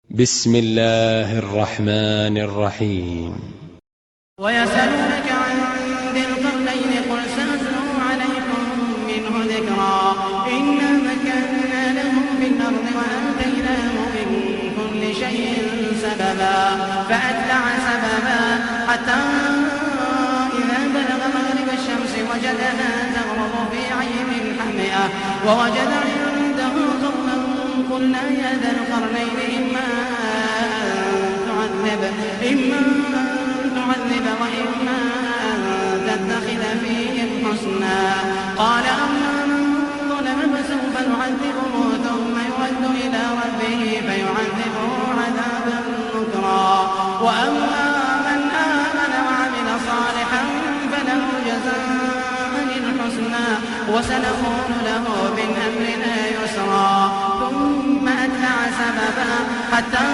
بسم الله الرحمن الرحيم. ويسألونك عن ذي القرنين قل سأتلو عليكم منه ذكرا إنا مكنا له في الأرض وآتيناه من كل شيء سببا فأتبع سببا حتى إذا بلغ مغرب الشمس وجدها تغرب في عين حمئة ووجد عنده قوما قلنا يا ذا القرنين إما أن تعذب وإما أن تتخذ فيهم حسنا قال أما من ظلم فسوف نعذبه ثم يرد إلى ربه فيعذبه عذابا نكرا وأما من آمن وعمل صالحا فله جزاء الحسنى وسنقول له من أمرنا يسرا ثم أتبع سببا حتى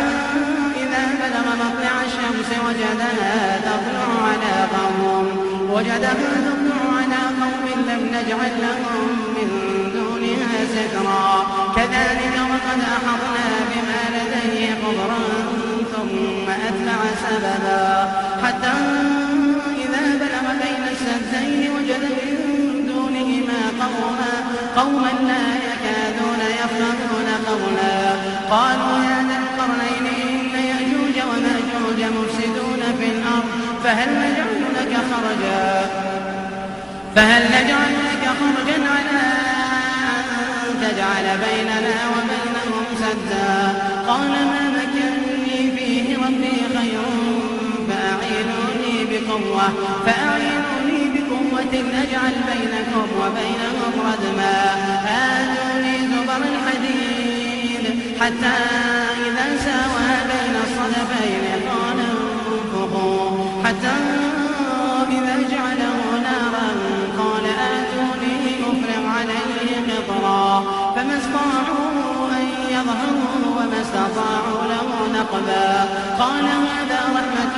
إذا بلغ مطلع الشمس وجدها تطلع على قوم لم نجعل لهم من دونها سترا كذلك وقد أحطنا بما لديه خبرا ثم أتبع سببا حتى إذا بلغ بين السدين وجد من دونهما قوما لا يكادون يفقهون قولا قالوا يا ذا القرنين إن يأجوج وماجوج مفسدون في الأرض فهل نجعل لك خرجا على أن تجعل بيننا وبينهم سدا قال ما مكنني فيه ربي خير فأعينوني بقوة أجعل بينكم وبينهم ردما آتوني زبر الحديد حتى إذا ساوى بين الصدفين قال انفخوا حتى إذا جعله نارا قال آتوني أفرغ عليه قطرا فما استطاعوا أن يظهروا وما استطاعوا له نقبا قال هذا رحمة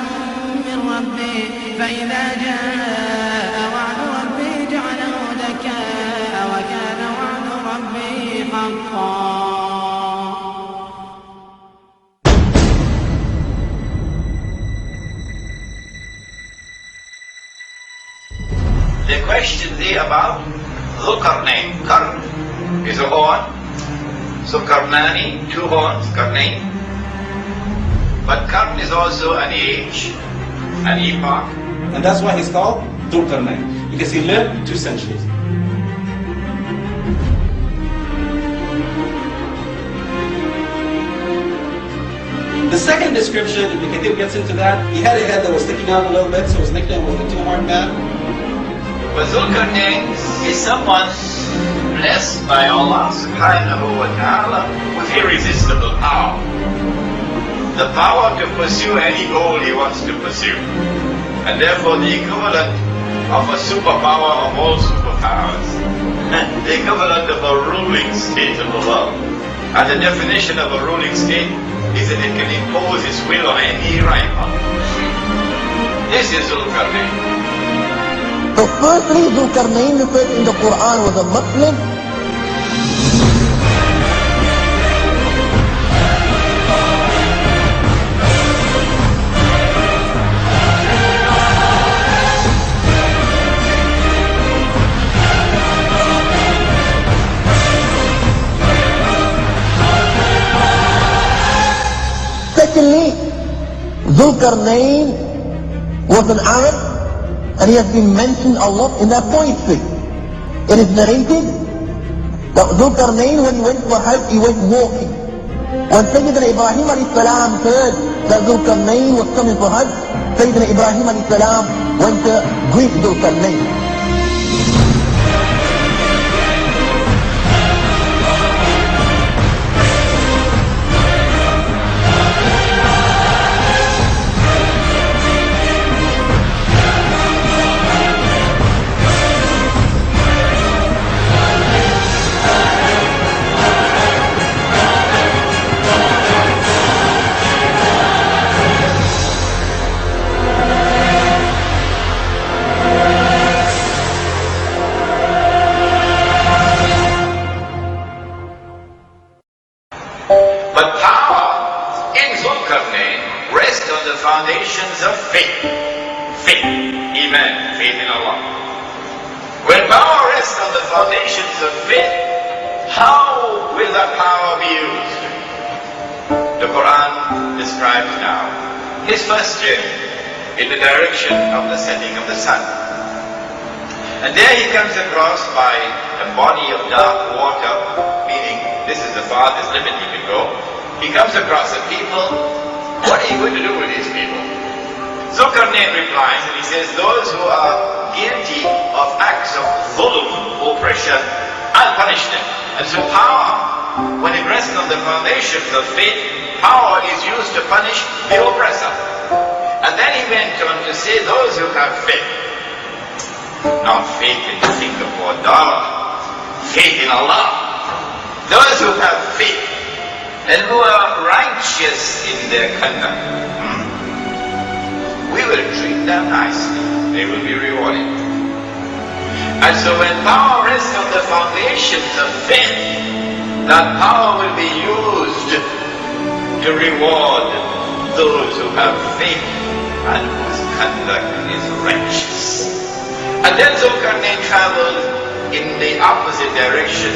من ربي فإذا جاء وعد ربي جعله دكاء وكان وعد ربي حقا. They question thee about Dhul Qarnain. Qarn is a horn. So Qarnani, two horns, Qarnain. But Qarn is also an age, an epoch. And that's why he's called Dhul Qarnain, because he lived 2 centuries. The second description, Ibn Kathir gets into that. He had a head that was sticking out a little bit, so his nickname was the two-horned man. But Dhul Qarnain is someone blessed by Allah subhanahu wa ta'ala with irresistible power. The power to pursue any goal he wants to pursue. And therefore the equivalent of a superpower of all superpowers. The equivalent of a ruling state of the world. And the definition of a ruling state is that it can impose its will on any rival. This is Dhul Qarnain. So firstly, Dhul Qarnain referred in the Quran was a Muslim. Secondly, Dhul Qarnain was an Arab, and he has been mentioned a lot in their poetry. It is narrated that Dhul Qarnain, when he went for Hajj, he went walking. When Sayyidina Ibrahim a.s. heard that Dhul Qarnain was coming for Hajj, Sayyidina Ibrahim a.s. went to greet Dhul Qarnain. Qarnain rest on the foundations of faith. Faith, Iman, faith in Allah. When power rests on the foundations of faith, how will that power be used? The Quran describes now his first journey in the direction of the setting of the sun. And there he comes across by a body of dark water, meaning this is the farthest limit he can go. He comes across a people. What are you going to do with these people? Qarnain replies and he says, those who are guilty of acts of dhul, oppression, I'll punish them. And so power, when it rests on the foundations of faith, power is used to punish the oppressor. And then he went on to say, those who have faith, not faith in Singapore dollar, faith in Allah. Those who have faith and who are righteous in their conduct, we will treat them nicely. They will be rewarded. And so when power rests on the foundations of faith, that power will be used to reward those who have faith and whose conduct is righteous. And then Qarnain traveled in the opposite direction,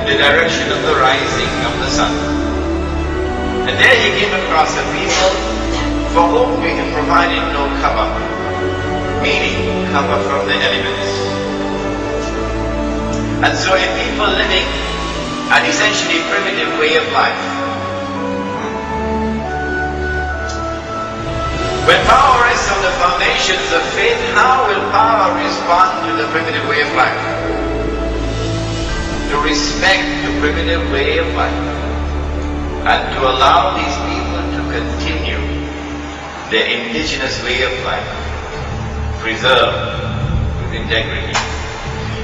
in the direction of the rising of the sun. And there he came across a people for whom we have provided no cover, meaning cover from the elements. And so a people living an essentially primitive way of life. When power rests on the foundations of faith, how will power respond to the primitive way of life? To respect the primitive way of life and to allow these people to continue their indigenous way of life, preserved with integrity.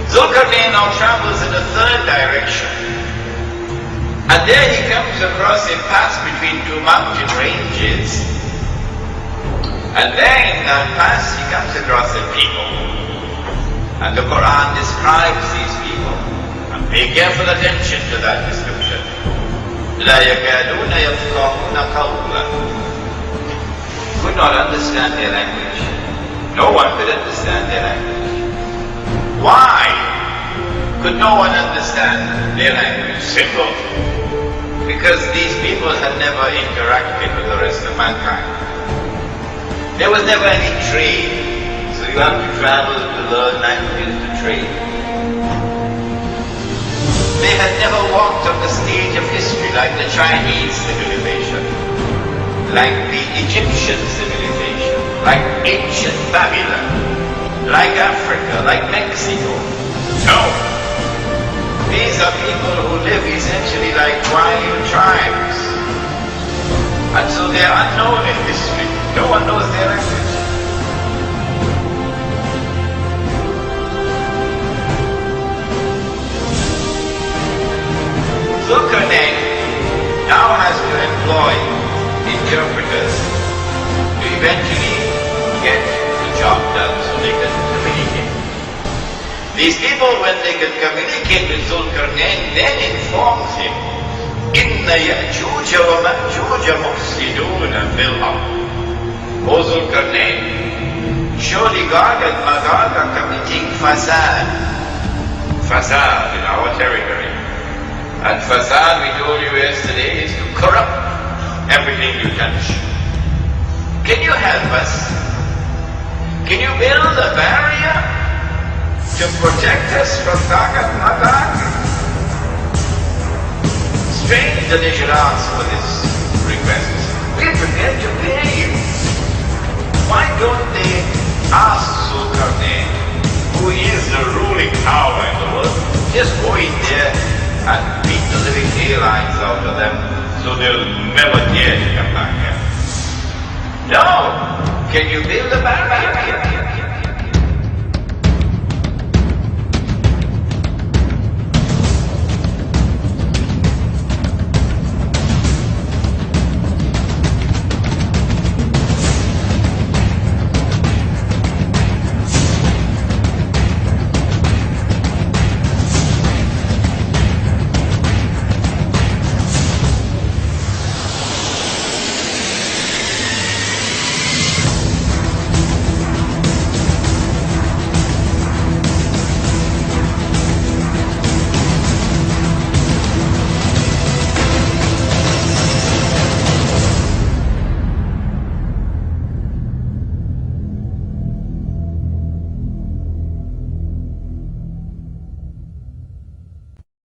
Qarnain now travels in a third direction, and there he comes across a pass between two mountain ranges, and there in that pass he comes across a people, and the Quran describes these people, and pay careful attention to that description. لا يكادون يفقهون قولا. Could not understand their language. No one could understand their language. Why could no one understand their language? Simple. Because these people had never interacted with the rest of mankind. There was never any trade. So you have to travel to learn languages to trade. They had never walked on the stage of history like the Chinese civilization, like the Egyptian civilization, like ancient Babylon, like Africa, like Mexico. No. These are people who live essentially like wild tribes. And so they are unknown in history. No one knows their language. Qarnain now has to employ interpreters to eventually get the job done so they can communicate. These people, when they can communicate with Qarnain, then informs him, إِنَّ يَأْجُوجَ وَمَأْجُوجَ مُفْسِدُونَ فِي الْأَرْضِ. O Qarnain, surely God and Magog are committing fasad. Fasad in our territory. And fasad, we told you yesterday, is to corrupt everything you touch. Can you help us? Can you build a barrier to protect us from Gog and Magog? Strange that they should ask for this request. We're prepared to pay you. Why don't they ask Qarnain, who is the ruling power in the world, just go in there and beat the living daylights out of them so they'll never dare to come back here? No! Can you build a barrier?